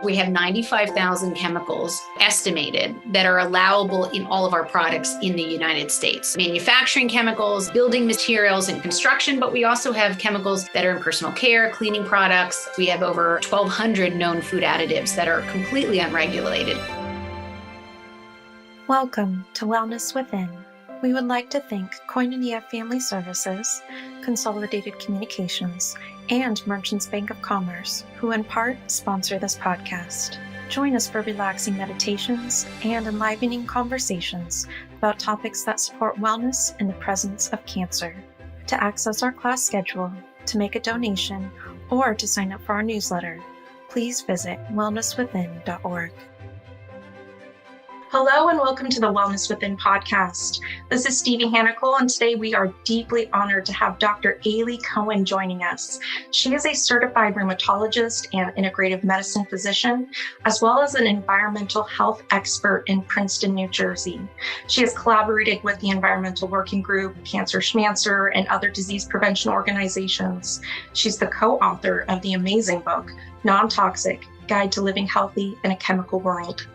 We have 95,000 chemicals estimated that are allowable in all of our products in the United States. Manufacturing chemicals, building materials, and construction, but we also have chemicals that are in personal care, cleaning products. We have over 1,200 known food additives that are completely unregulated. Welcome to Wellness Within. We would like to thank Koinonia Family Services, Consolidated Communications, and Merchants Bank of Commerce, who in part sponsor this podcast. Join us for relaxing meditations and enlivening conversations about topics that support wellness in the presence of cancer. To access our class schedule, to make a donation, or to sign up for our newsletter, please visit wellnesswithin.org. Hello and welcome to the Wellness Within podcast. This is Stevie Hannickel, and today we are deeply honored to have Dr. Aly Cohen joining us. She is a certified rheumatologist and integrative medicine physician, as well as an environmental health expert in Princeton, New Jersey. She has collaborated with the Environmental Working Group, Cancer Schmancer, and other disease prevention organizations. She's the co-author of the amazing book, Non-Toxic: Guide to Living Healthy in a Chemical World.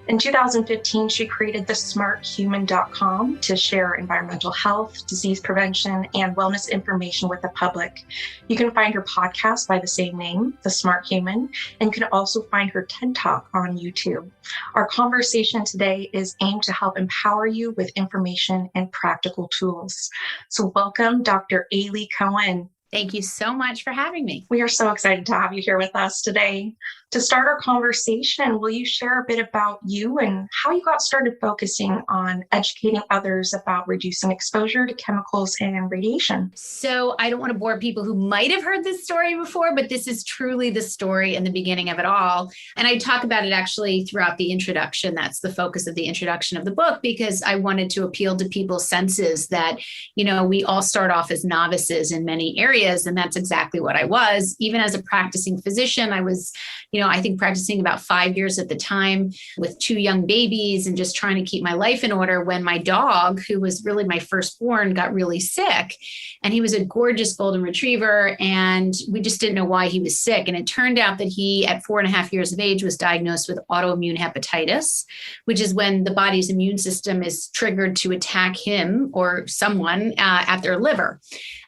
In 2015, she created the smarthuman.com to share environmental health, disease prevention, and wellness information with the public. You can find her podcast by the same name, The Smart Human, and you can also find her TED Talk on YouTube. Our conversation today is aimed to help empower you with information and practical tools. So welcome, Dr. Aly Cohen. Thank you so much for having me. We are so excited to have you here with us today. To start our conversation, will you share a bit about you and how you got started focusing on educating others about reducing exposure to chemicals and radiation? So I don't want to bore people who might have heard this story before, but this is truly the story and the beginning of it all. And I talk about it actually throughout the introduction. That's the focus of the introduction of the book, because I wanted to appeal to people's senses that, we all start off as novices in many areas. And that's exactly what I was. Even as a practicing physician, I was, I think practicing about 5 years at the time with 2 young babies and just trying to keep my life in order when my dog, who was really my firstborn, got really sick. And he was a gorgeous golden retriever. And we just didn't know why he was sick. And it turned out that he, at 4.5 years of age, was diagnosed with autoimmune hepatitis, which is when the body's immune system is triggered to attack him or someone at their liver.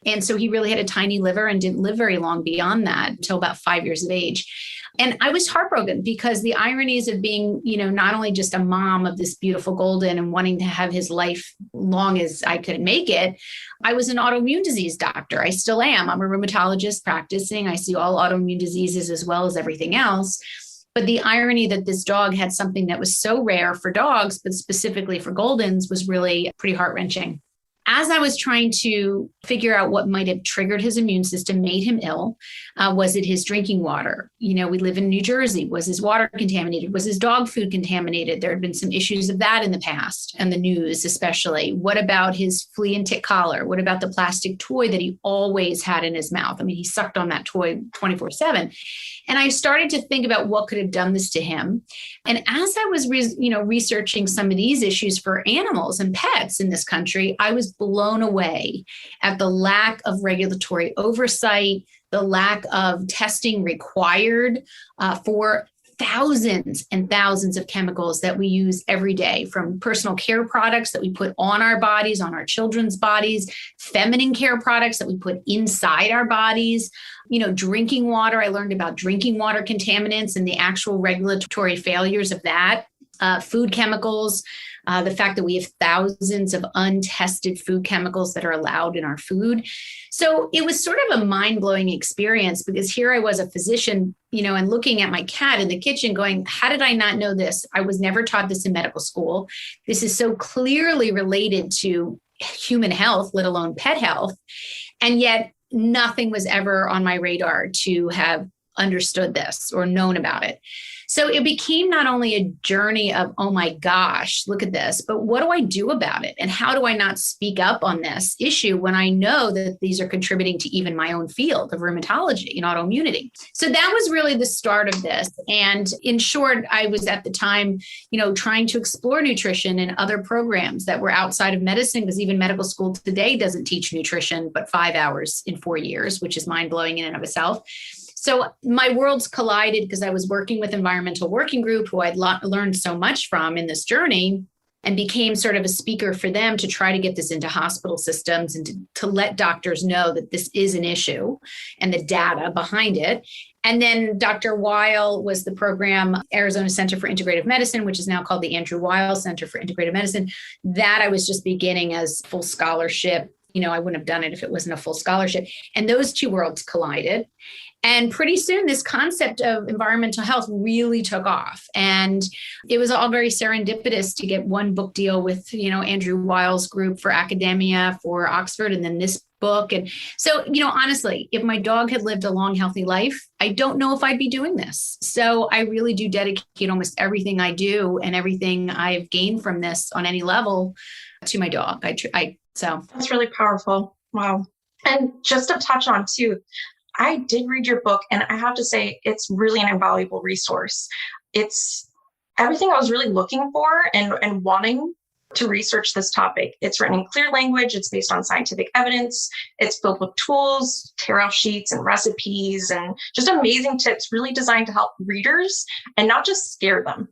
And so he really had a tiny liver and didn't live very long beyond that until about 5 years of age. And I was heartbroken because the ironies of being, not only just a mom of this beautiful golden and wanting to have his life long as I could make it, I was an autoimmune disease doctor. I still am. I'm a rheumatologist practicing. I see all autoimmune diseases as well as everything else. But the irony that this dog had something that was so rare for dogs, but specifically for goldens, was really pretty heart-wrenching. As I was trying to figure out what might have triggered his immune system, made him ill, was it his drinking water? We live in New Jersey. Was his water contaminated? Was his dog food contaminated? There had been some issues of that in the past, and the news especially. What about his flea and tick collar? What about the plastic toy that he always had in his mouth? I mean, he sucked on that toy 24/7. And I started to think about what could have done this to him. And as I was researching some of these issues for animals and pets in this country, I was blown away at the lack of regulatory oversight, the lack of testing required for thousands and thousands of chemicals that we use every day, from personal care products that we put on our bodies, on our children's bodies, feminine care products that we put inside our bodies, drinking water. I learned about drinking water contaminants and the actual regulatory failures of that, food chemicals, the fact that we have thousands of untested food chemicals that are allowed in our food. So it was sort of a mind-blowing experience, because here I was, a physician, and looking at my cat in the kitchen going, how did I not know this? I was never taught this in medical school. This is so clearly related to human health, let alone pet health. And yet nothing was ever on my radar to have understood this or known about it. So it became not only a journey of, oh my gosh, look at this, but what do I do about it? And how do I not speak up on this issue when I know that these are contributing to even my own field of rheumatology and autoimmunity? So that was really the start of this. And in short, I was at the time, trying to explore nutrition and other programs that were outside of medicine, because even medical school today doesn't teach nutrition, but 5 hours in 4 years, which is mind blowing in and of itself. So my worlds collided because I was working with Environmental Working Group, who I'd learned so much from in this journey, and became sort of a speaker for them to try to get this into hospital systems and to let doctors know that this is an issue and the data behind it. And then Dr. Weil was the program, Arizona Center for Integrative Medicine, which is now called the Andrew Weil Center for Integrative Medicine. That I was just beginning as full scholarship. I wouldn't have done it if it wasn't a full scholarship. And those two worlds collided. And pretty soon, this concept of environmental health really took off. And it was all very serendipitous to get one book deal with, Andrew Weil's group for academia for Oxford, and then this book. And so, honestly, if my dog had lived a long, healthy life, I don't know if I'd be doing this. So I really do dedicate almost everything I do and everything I've gained from this on any level to my dog. So that's really powerful. Wow. And just to touch on too, I did read your book, and I have to say it's really an invaluable resource. It's everything I was really looking for and wanting to research this topic. It's written in clear language. It's based on scientific evidence. It's filled with tools, tear-off sheets, and recipes, and just amazing tips, really designed to help readers and not just scare them.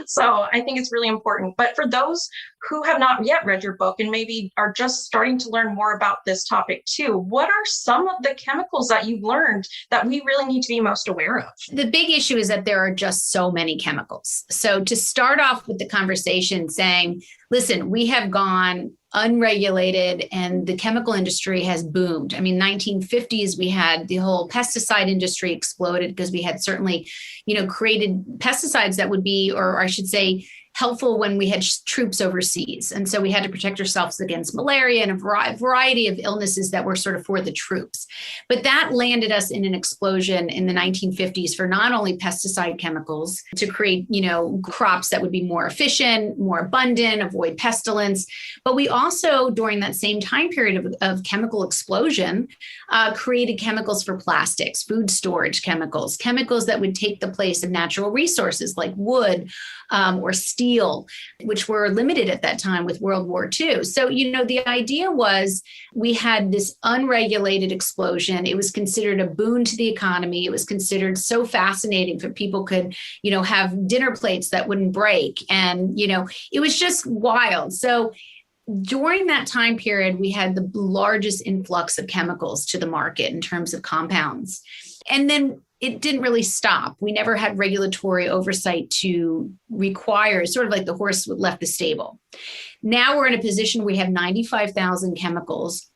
So I think it's really important. But for those who have not yet read your book and maybe are just starting to learn more about this topic too, what are some of the chemicals that you've learned that we really need to be most aware of? The big issue is that there are just so many chemicals. So to start off with the conversation saying, listen, we have gone unregulated and the chemical industry has boomed. I mean, 1950s, we had the whole pesticide industry exploded because we had certainly, created pesticides that would be, or I should say, helpful when we had troops overseas. And so we had to protect ourselves against malaria and a variety of illnesses that were sort of for the troops. But that landed us in an explosion in the 1950s for not only pesticide chemicals to create, crops that would be more efficient, more abundant, avoid pestilence. But we also, during that same time period of chemical explosion, created chemicals for plastics, food storage chemicals that would take the place of natural resources like wood or steel, which were limited at that time with World War II. So, the idea was we had this unregulated explosion. It was considered a boon to the economy. It was considered so fascinating that people could, have dinner plates that wouldn't break. And, it was just wild. So during that time period, we had the largest influx of chemicals to the market in terms of compounds. And then it didn't really stop. We never had regulatory oversight to require, sort of like the horse left the stable. Now we're in a position where we have 95,000 chemicals,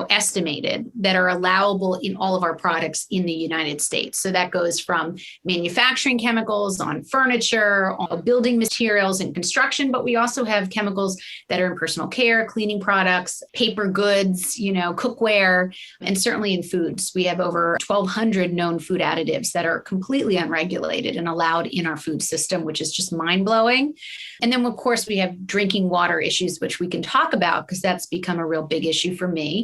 estimated that are allowable in all of our products in the United States. So that goes from manufacturing chemicals on furniture, on building materials and construction, but we also have chemicals that are in personal care, cleaning products, paper goods, cookware, and certainly in foods. We have over 1,200 known food additives that are completely unregulated and allowed in our food system, which is just mind-blowing. And then, of course, we have drinking water issues, which we can talk about because that's become a real big issue for me.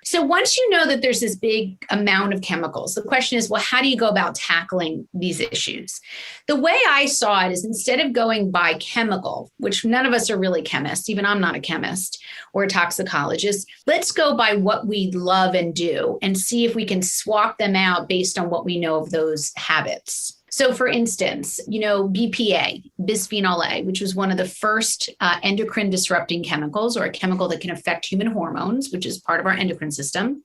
So once you know that there's this big amount of chemicals, the question is, well, how do you go about tackling these issues? The way I saw it is instead of going by chemical, which none of us are really chemists, even I'm not a chemist or a toxicologist, let's go by what we love and do and see if we can swap them out based on what we know of those habits. So for instance, BPA, bisphenol A, which was one of the first endocrine disrupting chemicals, or a chemical that can affect human hormones, which is part of our endocrine system.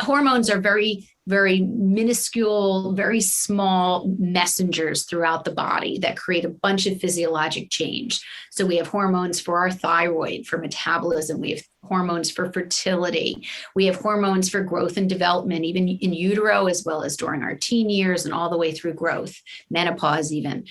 Hormones are very, very minuscule, very small messengers throughout the body that create a bunch of physiologic change. So we have hormones for our thyroid, for metabolism. We have hormones for fertility. We have hormones for growth and development, even in utero, as well as during our teen years and all the way through growth, menopause even.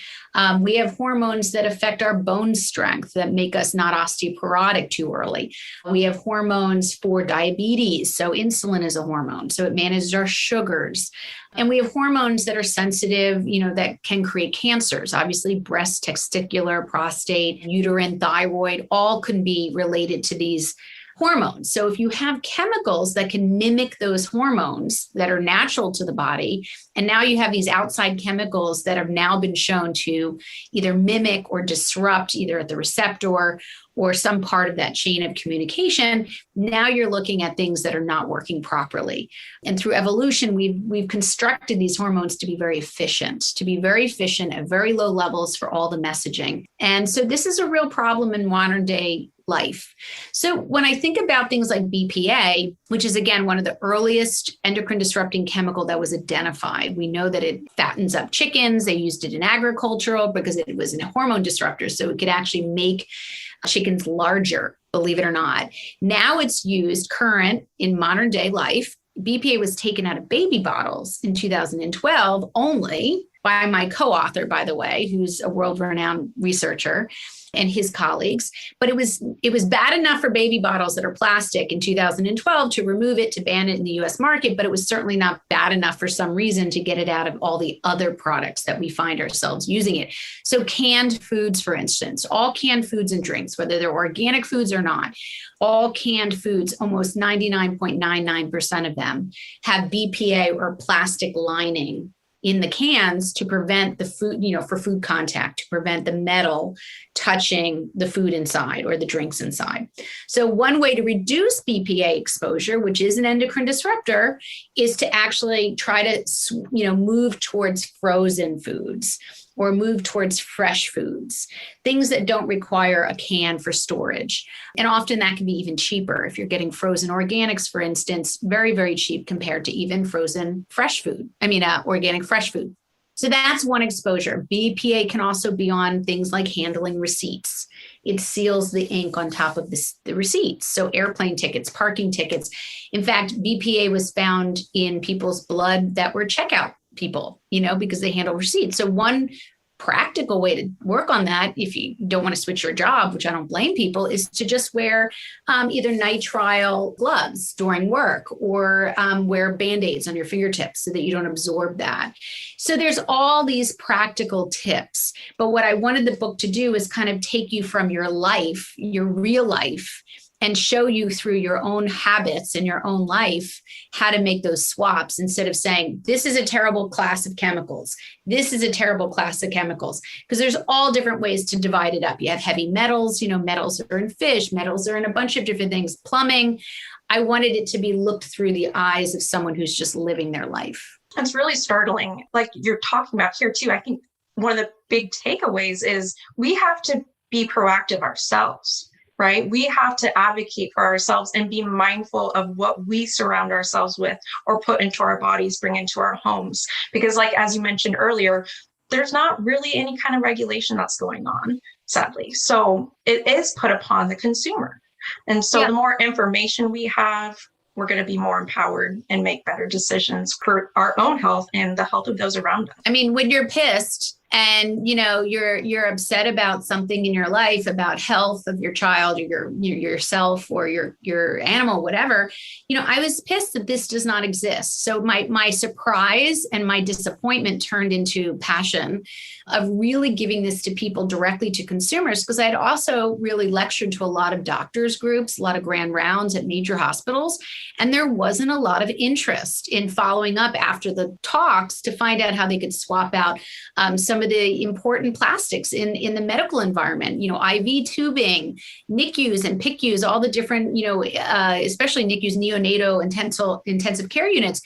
We have hormones that affect our bone strength, that make us not osteoporotic too early. We have hormones for diabetes. So insulin is a hormone. So it manages our sugars. And we have hormones that are sensitive, that can create cancers. Obviously, breast, testicular, prostate, uterine, thyroid, all can be related to these hormones. So if you have chemicals that can mimic those hormones that are natural to the body, and now you have these outside chemicals that have now been shown to either mimic or disrupt either at the receptor or some part of that chain of communication, now you're looking at things that are not working properly. And through evolution, we've constructed these hormones to be very efficient at very low levels for all the messaging. And so this is a real problem in modern day life. So when I think about things like BPA, which is again one of the earliest endocrine disrupting chemical that was identified, we know that it fattens up chickens. They used it in agricultural because it was a hormone disruptor. So it could actually make chickens larger, believe it or not. Now it's used current in modern day life. BPA was taken out of baby bottles in 2012 only by my co-author, by the way, who's a world-renowned researcher, and his colleagues. But it was bad enough for baby bottles that are plastic in 2012 to remove it, to ban it in the US market, but it was certainly not bad enough for some reason to get it out of all the other products that we find ourselves using it. So canned foods, for instance, all canned foods and drinks, whether they're organic foods or not, all canned foods, almost 99.99% of them have BPA or plastic lining in the cans to prevent the food, for food contact, to prevent the metal touching the food inside or the drinks inside. So one way to reduce BPA exposure, which is an endocrine disruptor, is to actually try to, move towards frozen foods or move towards fresh foods, things that don't require a can for storage. And often that can be even cheaper. If you're getting frozen organics, for instance, very, very cheap compared to even frozen fresh food. Organic fresh food. So that's one exposure. BPA can also be on things like handling receipts. It seals the ink on top of the receipts. So airplane tickets, parking tickets. In fact, BPA was found in people's blood that were checkout people, because they handle receipts. So one practical way to work on that, if you don't want to switch your job, which I don't blame people, is to just wear either nitrile gloves during work or wear Band-Aids on your fingertips so that you don't absorb that. So there's all these practical tips. But what I wanted the book to do is kind of take you from your life, your real life, and show you through your own habits in your own life how to make those swaps instead of saying, this is a terrible class of chemicals. This is a terrible class of chemicals. Because there's all different ways to divide it up. You have heavy metals, metals are in fish, metals are in a bunch of different things, plumbing. I wanted it to be looked through the eyes of someone who's just living their life. It's really startling. Like you're talking about here too, I think one of the big takeaways is we have to be proactive ourselves. Right? We have to advocate for ourselves and be mindful of what we surround ourselves with or put into our bodies, bring into our homes. Because as you mentioned earlier, there's not really any kind of regulation that's going on, sadly. So it is put upon the consumer. And so The more information we have, we're going to be more empowered and make better decisions for our own health and the health of those around us. When you're pissed, and you're upset about something in your life, about health of your child or yourself or your animal, whatever, I was pissed that this does not exist. So my surprise and my disappointment turned into passion of really giving this to people directly, to consumers, because I had also really lectured to a lot of doctors groups, a lot of grand rounds at major hospitals, and there wasn't a lot of interest in following up after the talks to find out how they could swap out some of the important plastics in the medical environment, IV tubing, NICUs and PICUs, all the different, especially NICUs, neonatal intensive care units.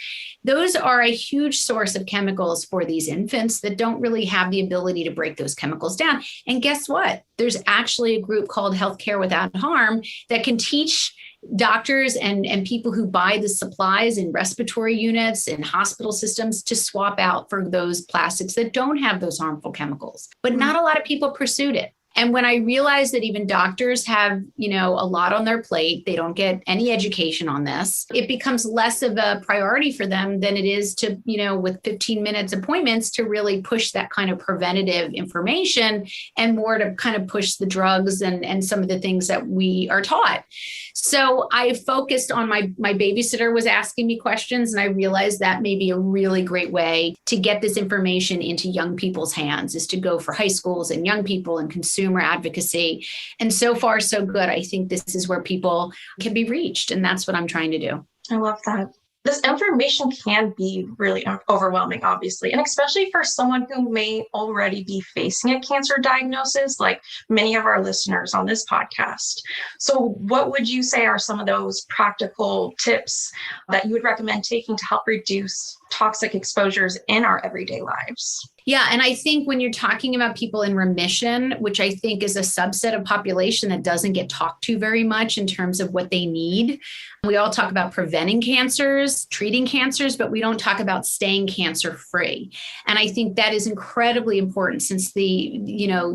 Those are a huge source of chemicals for these infants that don't really have the ability to break those chemicals down. And guess what? There's actually a group called Healthcare Without Harm that can teach doctors and people who buy the supplies in respiratory units and hospital systems to swap out for those plastics that don't have those harmful chemicals. But not a lot of people pursued it. And when I realized that even doctors have, a lot on their plate, they don't get any education on this, it becomes less of a priority for them than it is to, with 15 minutes appointments to really push that kind of preventative information and more to kind of push the drugs and some of the things that we are taught. So I focused on my babysitter was asking me questions, and I realized that may be a really great way to get this information into young people's hands, is to go for high schools and young people and consumers consumer advocacy. And so far, so good. I think this is where people can be reached. And that's what I'm trying to do. I love that. This information can be really overwhelming, obviously, and especially for someone who may already be facing a cancer diagnosis, like many of our listeners on this podcast. So what would you say are some of those practical tips that you would recommend taking to help reduce toxic exposures in our everyday lives? Yeah. And I think when you're talking about people in remission, which I think is a subset of population that doesn't get talked to very much in terms of what they need, we all talk about preventing cancers, treating cancers, but we don't talk about staying cancer free. And I think that is incredibly important since the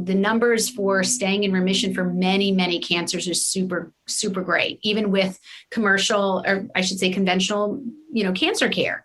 numbers for staying in remission for many, many cancers is super, super great, even with commercial, or I should say conventional, cancer care.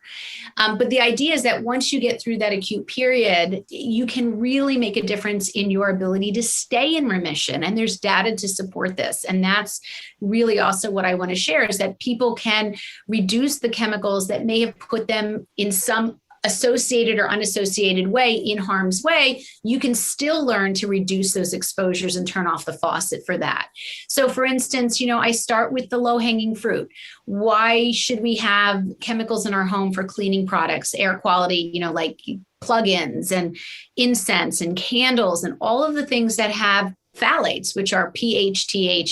But the idea is that once you get through that acute period, you can really make a difference in your ability to stay in remission. And there's data to support this. And that's really also what I want to share is that people can reduce the chemicals that may have put them in some associated or unassociated way in harm's way. You can still learn to reduce those exposures and turn off the faucet for that. So for instance, I start with the low-hanging fruit. Why should we have chemicals in our home for cleaning products, air quality, like plugins and incense and candles and all of the things that have phthalates, which are PHTHALATES,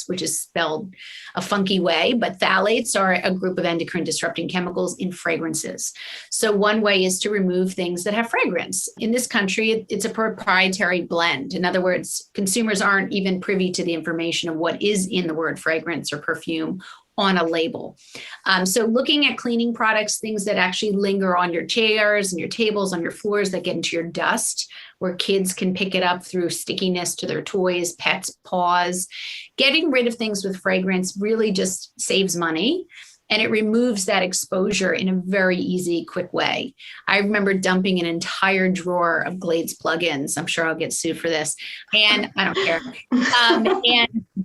which is spelled a funky way, but phthalates are a group of endocrine disrupting chemicals in fragrances. So one way is to remove things that have fragrance. In this country, it's a proprietary blend. In other words, consumers aren't even privy to the information of what is in the word fragrance or perfume on a label. So looking at cleaning products, things that actually linger on your chairs and your tables, on your floors that get into your dust, where kids can pick it up through stickiness to their toys, pets' paws. Getting rid of things with fragrance really just saves money. And it removes that exposure in a very easy, quick way. I remember dumping an entire drawer of Glades plugins. I'm sure I'll get sued for this. And I don't care. And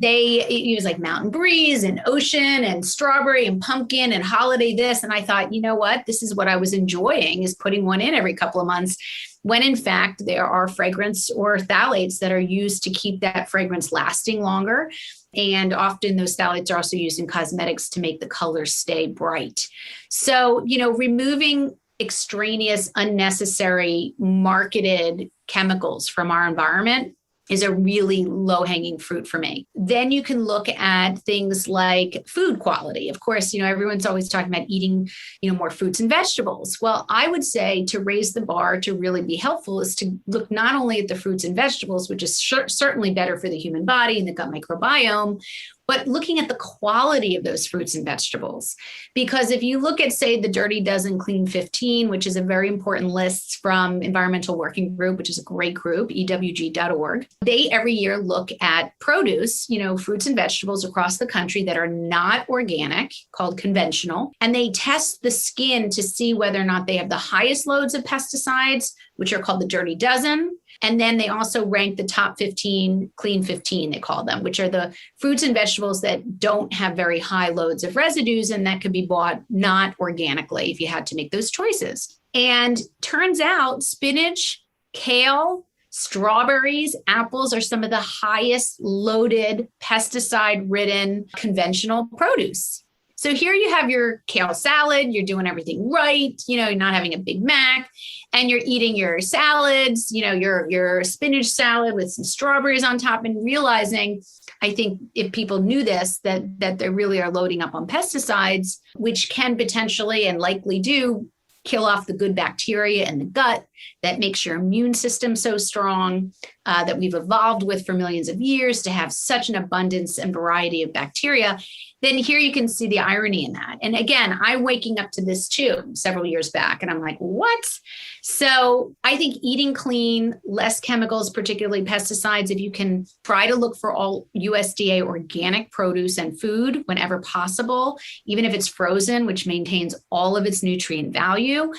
it was like Mountain Breeze and Ocean and Strawberry and Pumpkin and Holiday this. And I thought, you know what? This is what I was enjoying, is putting one in every couple of months, when in fact there are fragrance or phthalates that are used to keep that fragrance lasting longer. And often those phthalates are also used in cosmetics to make the colors stay bright. So, removing extraneous, unnecessary, marketed chemicals from our environment is a really low-hanging fruit for me. Then you can look at things like food quality. Of course, everyone's always talking about eating, more fruits and vegetables. Well, I would say to raise the bar to really be helpful is to look not only at the fruits and vegetables, which is certainly better for the human body and the gut microbiome, but looking at the quality of those fruits and vegetables. Because if you look at, say, the Dirty Dozen Clean 15, which is a very important list from Environmental Working Group, which is a great group, ewg.org, they every year look at produce, fruits and vegetables across the country that are not organic, called conventional, and they test the skin to see whether or not they have the highest loads of pesticides, which are called the Dirty Dozen. And then they also rank the top 15, Clean 15, they call them, which are the fruits and vegetables that don't have very high loads of residues and that could be bought not organically if you had to make those choices. And turns out spinach, kale, strawberries, apples are some of the highest loaded pesticide-ridden conventional produce. So here you have your kale salad, you're doing everything right, you're not having a Big Mac, and you're eating your salads, your spinach salad with some strawberries on top, and realizing, I think if people knew this, that they really are loading up on pesticides, which can potentially and likely do kill off the good bacteria in the gut that makes your immune system so strong, that we've evolved with for millions of years to have such an abundance and variety of bacteria. Then here you can see the irony in that. And again, I'm waking up to this too several years back, and I'm like, what? So I think eating clean, less chemicals, particularly pesticides, if you can try to look for all USDA organic produce and food whenever possible, even if it's frozen, which maintains all of its nutrient value,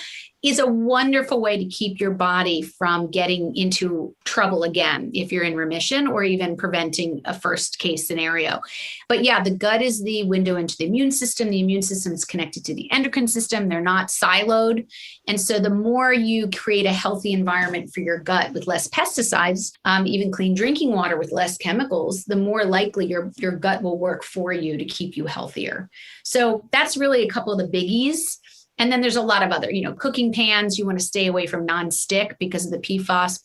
is a wonderful way to keep your body from getting into trouble again if you're in remission, or even preventing a first case scenario. But yeah, the gut is the window into the immune system. The immune system is connected to the endocrine system. They're not siloed. And so the more you create a healthy environment for your gut with less pesticides, even clean drinking water with less chemicals, the more likely your gut will work for you to keep you healthier. So that's really a couple of the biggies. And then there's a lot of other, cooking pans. You want to stay away from non-stick because of the PFAS,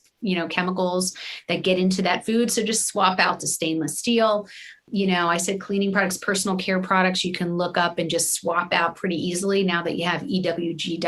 chemicals that get into that food. So just swap out to stainless steel. I said cleaning products, personal care products, you can look up and just swap out pretty easily now that you have ewg.org/skin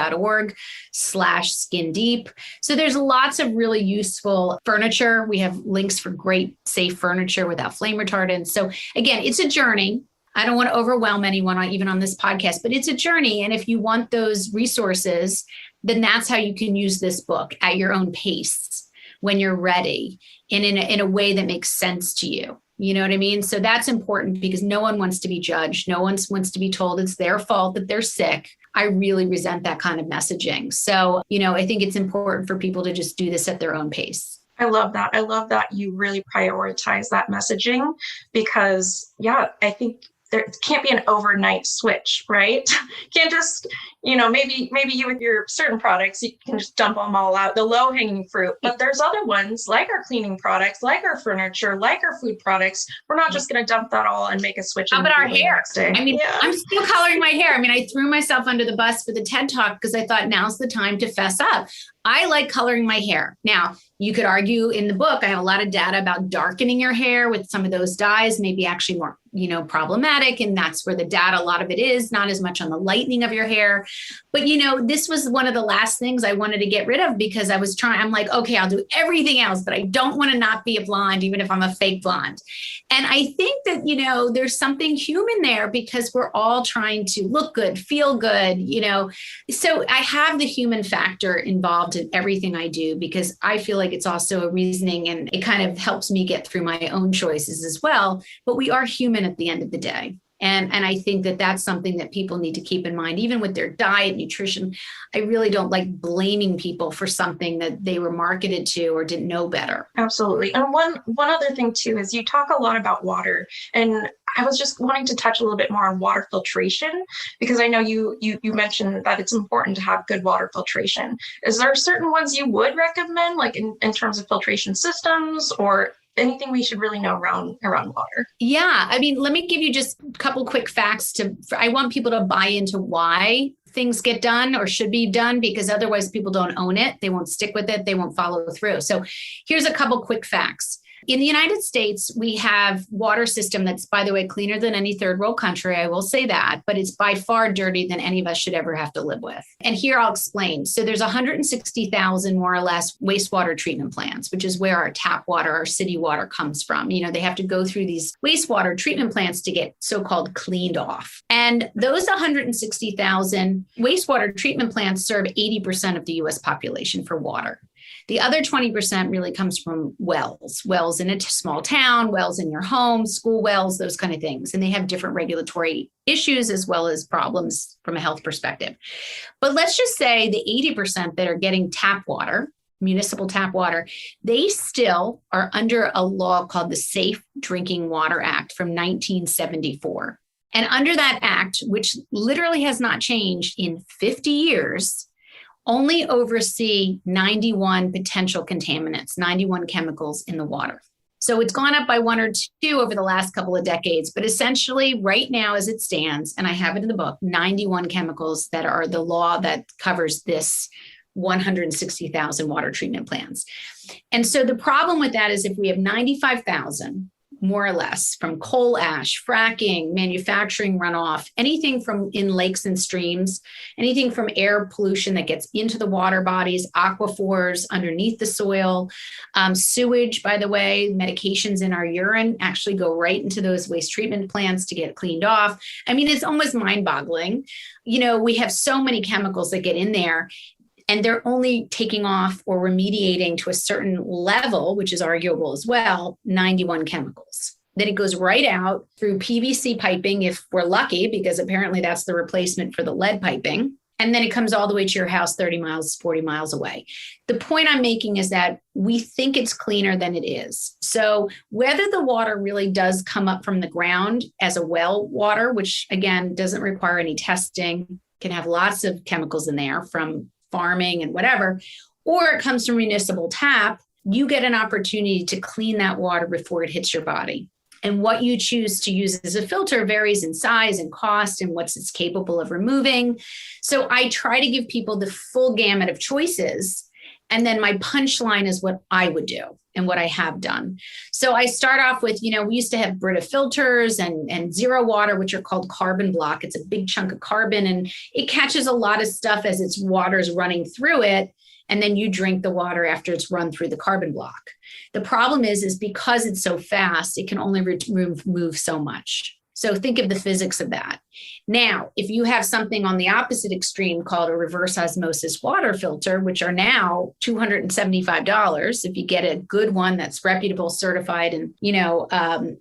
deep. So there's lots of really useful furniture. We have links for great, safe furniture without flame retardants. So again, it's a journey. I don't want to overwhelm anyone even on this podcast, but it's a journey. And if you want those resources, then that's how you can use this book at your own pace when you're ready and in a way that makes sense to you. You know what I mean? So that's important because no one wants to be judged. No one wants to be told it's their fault that they're sick. I really resent that kind of messaging. So, I think it's important for people to just do this at their own pace. I love that. I love that you really prioritize that messaging because, I think there can't be an overnight switch, right? Can't just, maybe you with your certain products, you can just dump them all out, the low hanging fruit. But there's other ones like our cleaning products, like our furniture, like our food products. We're not just going to dump that all and make a switch. How about our hair? I'm still coloring my hair. I threw myself under the bus for the TED Talk because I thought now's the time to fess up. I like coloring my hair. Now, you could argue in the book, I have a lot of data about darkening your hair with some of those dyes, maybe actually more, problematic. And that's where the data, a lot of it is, not as much on the lightening of your hair. But, this was one of the last things I wanted to get rid of because I'm like, okay, I'll do everything else, but I don't want to not be a blonde, even if I'm a fake blonde. And I think that, there's something human there because we're all trying to look good, feel good, So I have the human factor involved in everything I do because I feel like it's also a reasoning and it kind of helps me get through my own choices as well. But we are human at the end of the day. And I think that that's something that people need to keep in mind, even with their diet, nutrition. I really don't like blaming people for something that they were marketed to or didn't know better. Absolutely. And one other thing too, is you talk a lot about water, and I was just wanting to touch a little bit more on water filtration, because I know you mentioned that it's important to have good water filtration. Is there certain ones you would recommend, like in terms of filtration systems, or anything we should really know around water? Yeah. Let me give you just a couple quick facts I want people to buy into why things get done or should be done, because otherwise people don't own it. They won't stick with it. They won't follow through. So here's a couple quick facts. In the United States, we have water system that's, by the way, cleaner than any third world country. I will say that, but it's by far dirtier than any of us should ever have to live with. And here I'll explain. So there's 160,000 more or less wastewater treatment plants, which is where our tap water, our city water comes from. They have to go through these wastewater treatment plants to get so-called cleaned off. And those 160,000 wastewater treatment plants serve 80% of the US population for water. The other 20% really comes from wells in a small town, wells in your home, school wells, those kind of things. And they have different regulatory issues as well as problems from a health perspective. But let's just say the 80% that are getting tap water, municipal tap water, they still are under a law called the Safe Drinking Water Act from 1974. And under that act, which literally has not changed in 50 years, only oversee 91 potential contaminants, 91 chemicals in the water. So it's gone up by one or two over the last couple of decades, but essentially right now as it stands, and I have it in the book, 91 chemicals that are the law that covers this 160,000 water treatment plants. And so the problem with that is if we have 95,000, more or less, from coal ash, fracking, manufacturing runoff, anything from in lakes and streams, anything from air pollution that gets into the water bodies, aquifers underneath the soil, sewage, by the way, medications in our urine actually go right into those waste treatment plants to get cleaned off. It's almost mind-boggling. We have so many chemicals that get in there, and they're only taking off or remediating to a certain level, which is arguable as well, 91 chemicals. Then it goes right out through PVC piping, if we're lucky, because apparently that's the replacement for the lead piping. And then it comes all the way to your house 30 miles, 40 miles away. The point I'm making is that we think it's cleaner than it is. So whether the water really does come up from the ground as a well water, which again, doesn't require any testing, can have lots of chemicals in there from farming and whatever, or it comes from municipal tap, you get an opportunity to clean that water before it hits your body. And what you choose to use as a filter varies in size and cost and what's it's capable of removing. So I try to give people the full gamut of choices. And then my punchline is what I would do and what I have done. So I start off with, we used to have Brita filters and zero water, which are called carbon block. It's a big chunk of carbon and it catches a lot of stuff as its water's running through it. And then you drink the water after it's run through the carbon block. The problem is because it's so fast, it can only remove so much. So think of the physics of that. Now, if you have something on the opposite extreme called a reverse osmosis water filter, which are now $275, if you get a good one that's reputable, certified, and,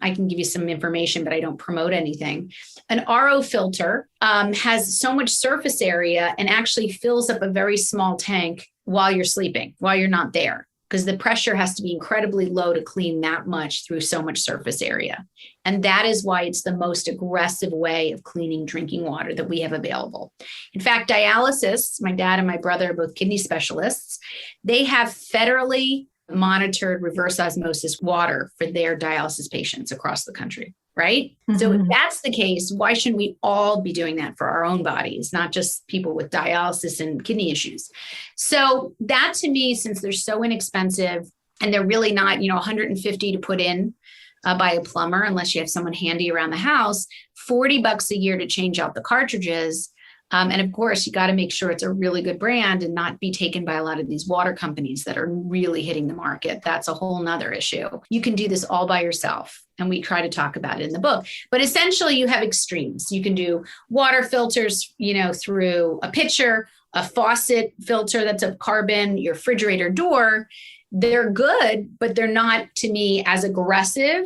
I can give you some information, but I don't promote anything. An RO filter has so much surface area and actually fills up a very small tank while you're sleeping, while you're not there, because the pressure has to be incredibly low to clean that much through so much surface area. And that is why it's the most aggressive way of cleaning drinking water that we have available. In fact, dialysis, my dad and my brother are both kidney specialists. They have federally monitored reverse osmosis water for their dialysis patients across the country, right? Mm-hmm. So if that's the case, why shouldn't we all be doing that for our own bodies, not just people with dialysis and kidney issues? So that to me, since they're so inexpensive and they're really not, $150 to put in by a plumber, unless you have someone handy around the house, $40 a year to change out the cartridges. And of course, you got to make sure it's a really good brand and not be taken by a lot of these water companies that are really hitting the market. That's a whole nother issue. You can do this all by yourself. And we try to talk about it in the book. But essentially, you have extremes. You can do water filters, through a pitcher, a faucet filter that's of carbon, your refrigerator door. They're good, but they're not, to me, as aggressive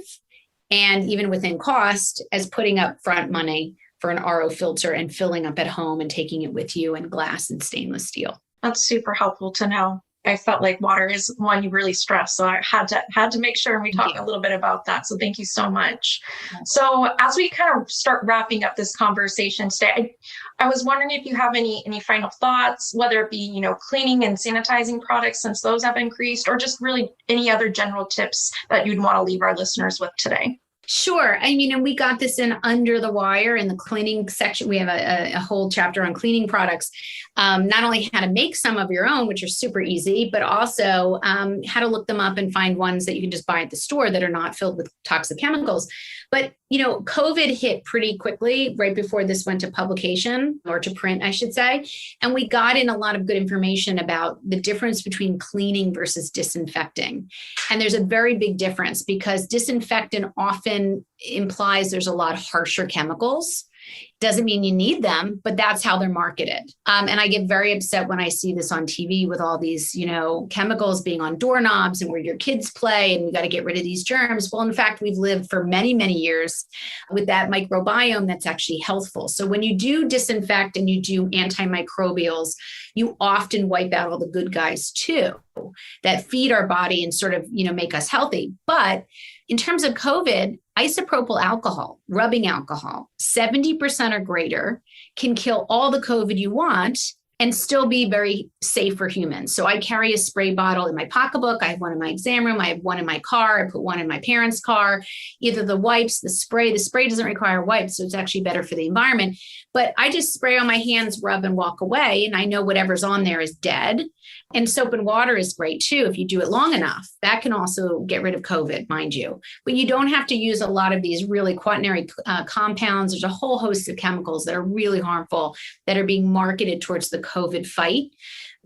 and even within cost as putting up front money for an RO filter and filling up at home and taking it with you in glass and stainless steel. That's super helpful to know. I felt like water is one you really stress. So I had to make sure we talk a little bit about that. So thank you so much. So as we kind of start wrapping up this conversation today, I was wondering if you have any final thoughts, whether it be, cleaning and sanitizing products, since those have increased, or just really any other general tips that you'd want to leave our listeners with today. Sure. And we got this in Under the Wire in the cleaning section. We have a whole chapter on cleaning products, not only how to make some of your own, which are super easy, but also how to look them up and find ones that you can just buy at the store that are not filled with toxic chemicals. But, COVID hit pretty quickly right before this went to publication, or to print, I should say. And we got in a lot of good information about the difference between cleaning versus disinfecting. And there's a very big difference because disinfectant often implies there's a lot harsher chemicals. Doesn't mean you need them, but that's how they're marketed. And I get very upset when I see this on TV with all these, chemicals being on doorknobs and where your kids play, and we got to get rid of these germs. Well, in fact, we've lived for many, many years with that microbiome that's actually healthful. So when you do disinfect and you do antimicrobials, you often wipe out all the good guys too that feed our body and sort of, make us healthy. But in terms of COVID, isopropyl alcohol, rubbing alcohol, 70% or greater, can kill all the COVID you want and still be very safe for humans. So I carry a spray bottle in my pocketbook. I have one in my exam room. I have one in my car. I put one in my parents' car, either the wipes, the spray. The spray doesn't require wipes, so it's actually better for the environment. But I just spray on my hands, rub, and walk away. And I know whatever's on there is dead. And soap and water is great too. If you do it long enough, that can also get rid of COVID, mind you. But you don't have to use a lot of these really quaternary compounds. There's a whole host of chemicals that are really harmful that are being marketed towards the COVID fight.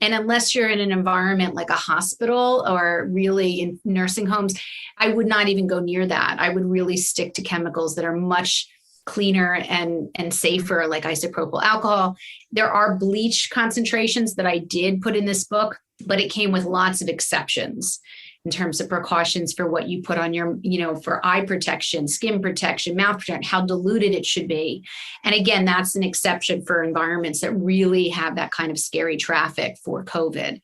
And unless you're in an environment like a hospital or really in nursing homes, I would not even go near that. I would really stick to chemicals that are much cleaner and safer, like isopropyl alcohol. There are bleach concentrations that I did put in this book, but it came with lots of exceptions. in terms of precautions for what you put on your, for eye protection, skin protection, mouth protection, how diluted it should be. And again, that's an exception for environments that really have that kind of scary traffic for COVID.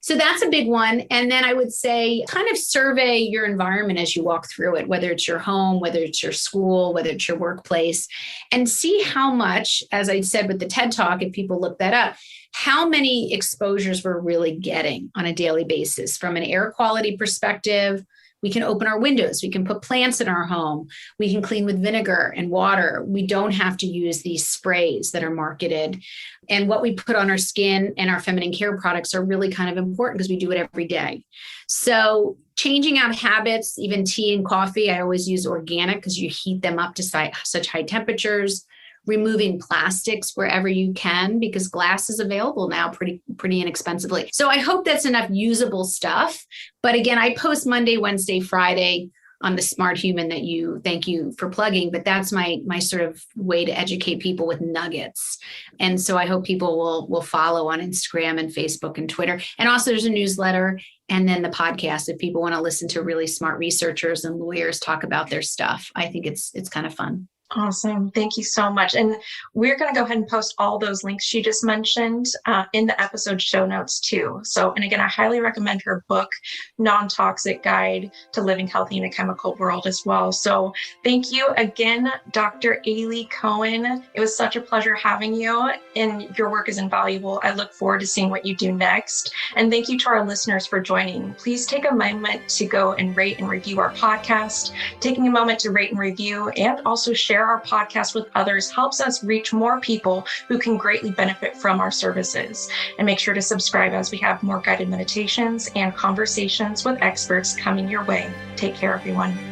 So that's a big one. And then I would say kind of survey your environment as you walk through it, whether it's your home, whether it's your school, whether it's your workplace, and see how much, as I said with the TED Talk, if people look that up, how many exposures we're really getting on a daily basis from an air quality perspective. We can open our windows. We can put plants in our home. We can clean with vinegar and water. We don't have to use these sprays that are marketed. And what we put on our skin and our feminine care products are really kind of important because we do it every day. So changing out habits, even tea and coffee, I always use organic because you heat them up to such high temperatures. Removing plastics wherever you can, because glass is available now pretty inexpensively. So I hope that's enough usable stuff. But again, I post Monday, Wednesday, Friday on the Smart Human thank you for plugging, but that's my sort of way to educate people with nuggets. And so I hope people will follow on Instagram and Facebook and Twitter. And also there's a newsletter and then the podcast if people want to listen to really smart researchers and lawyers talk about their stuff. I think it's kind of fun. Awesome. Thank you so much. And we're going to go ahead and post all those links you just mentioned in the episode show notes too. So, and again, I highly recommend her book, Non-Toxic Guide to Living Healthy in a Chemical World as well. So thank you again, Dr. Aly Cohen. It was such a pleasure having you, and your work is invaluable. I look forward to seeing what you do next. And thank you to our listeners for joining. Please take a moment to go and rate and review our podcast. Taking a moment to rate and review and also share our podcast with others helps us reach more people who can greatly benefit from our services. And make sure to subscribe as we have more guided meditations and conversations with experts coming your way. Take care, everyone.